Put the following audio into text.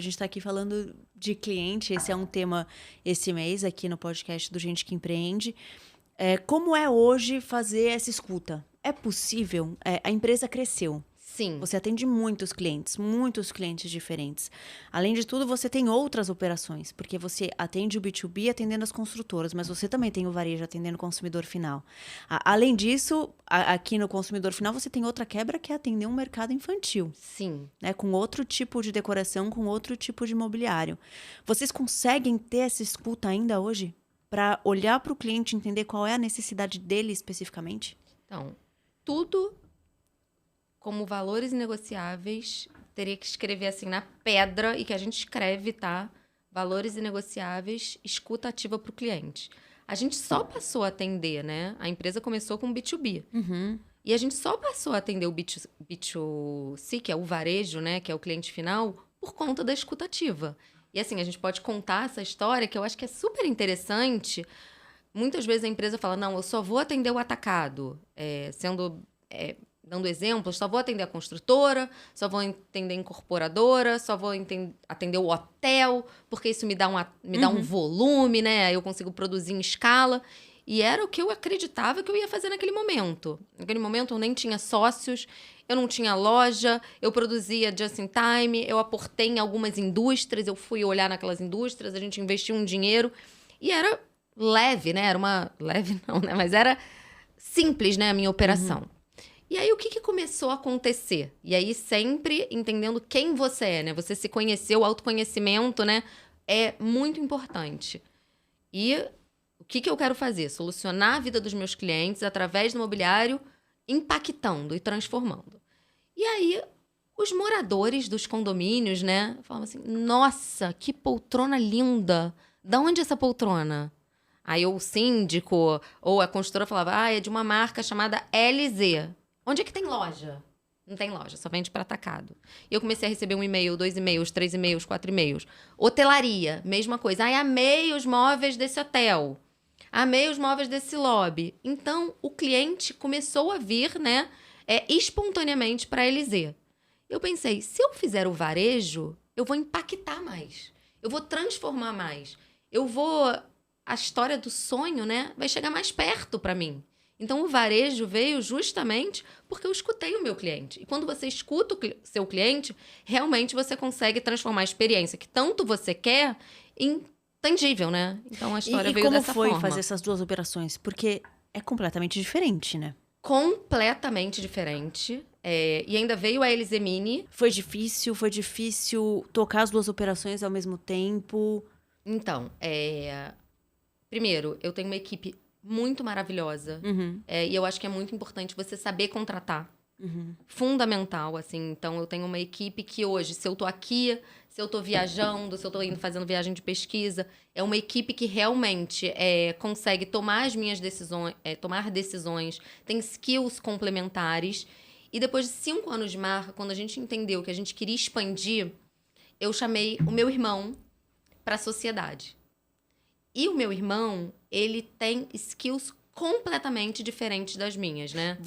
A gente está aqui falando de cliente, esse é um tema esse mês aqui no podcast do Gente que Empreende. Como é hoje fazer essa escuta? É possível? A empresa cresceu. Sim. Você atende muitos clientes diferentes. Além de tudo, você tem outras operações, porque você atende o B2B atendendo as construtoras, mas você também tem o varejo atendendo o consumidor final. Além disso, aqui no consumidor final, você tem outra quebra que é atender um mercado infantil. Sim. Né, com outro tipo de decoração, com outro tipo de mobiliário. Vocês conseguem ter essa escuta ainda hoje? Para olhar para o cliente e entender qual é a necessidade dele especificamente? Então, tudo como valores inegociáveis, teria que escrever assim na pedra, e que a gente escreve, tá? Valores inegociáveis, escuta ativa para o cliente. A gente só passou a atender, né? A empresa começou com B2B. Uhum. E a gente só passou a atender o B2C, que é o varejo, né? Que é o cliente final, por conta da escuta ativa. E assim, a gente pode contar essa história, que eu acho que é super interessante. Muitas vezes a empresa fala, não, eu só vou atender o atacado. Dando exemplos, só vou atender a construtora, só vou atender a incorporadora, só vou atender o hotel, porque isso me dá um volume, né? Aí eu consigo produzir em escala. E era o que eu acreditava que eu ia fazer naquele momento. Naquele momento eu nem tinha sócios, eu não tinha loja, eu produzia just in time, eu aportei em algumas indústrias, eu fui olhar naquelas indústrias, a gente investiu um dinheiro. E era leve, né? Leve não, né? Mas era simples, né? A minha operação. E aí, o que começou a acontecer? E aí, sempre entendendo quem você é, né? Você se conhecer, o autoconhecimento, né? É muito importante. E o que eu quero fazer? Solucionar a vida dos meus clientes através do mobiliário, impactando e transformando. E aí, os moradores dos condomínios, né? Falavam assim, nossa, que poltrona linda! Da onde é essa poltrona? Aí o síndico ou a construtora falava, é de uma marca chamada LZ. Onde é que tem loja? Não tem loja, só vende para atacado. E eu comecei a receber 1 e-mail, 2 e-mails, 3 e-mails, 4 e-mails. Hotelaria, mesma coisa. Amei os móveis desse hotel. Amei os móveis desse lobby. Então, o cliente começou a vir, né, espontaneamente para a LZ. Eu pensei, se eu fizer o varejo, eu vou impactar mais. Eu vou transformar mais. A história do sonho, né, vai chegar mais perto para mim. Então, o varejo veio justamente porque eu escutei o meu cliente. E quando você escuta o seu cliente, realmente você consegue transformar a experiência que tanto você quer em tangível, né? Então, a história veio dessa forma. E como foi fazer essas duas operações? Porque é completamente diferente, né? Completamente diferente. E ainda veio a LZ Mini. Foi difícil tocar as duas operações ao mesmo tempo? Então, primeiro, eu tenho uma equipe muito maravilhosa. E eu acho que é muito importante você saber contratar. Fundamental, assim. Então, eu tenho uma equipe que hoje, se eu tô aqui, se eu tô viajando, se eu tô indo fazendo viagem de pesquisa, é uma equipe que realmente consegue tomar as minhas decisões, tomar decisões, tem skills complementares. E depois de 5 anos de marca, quando a gente entendeu que a gente queria expandir, eu chamei o meu irmão para a sociedade. E o meu irmão, ele tem skills completamente diferentes das minhas, né?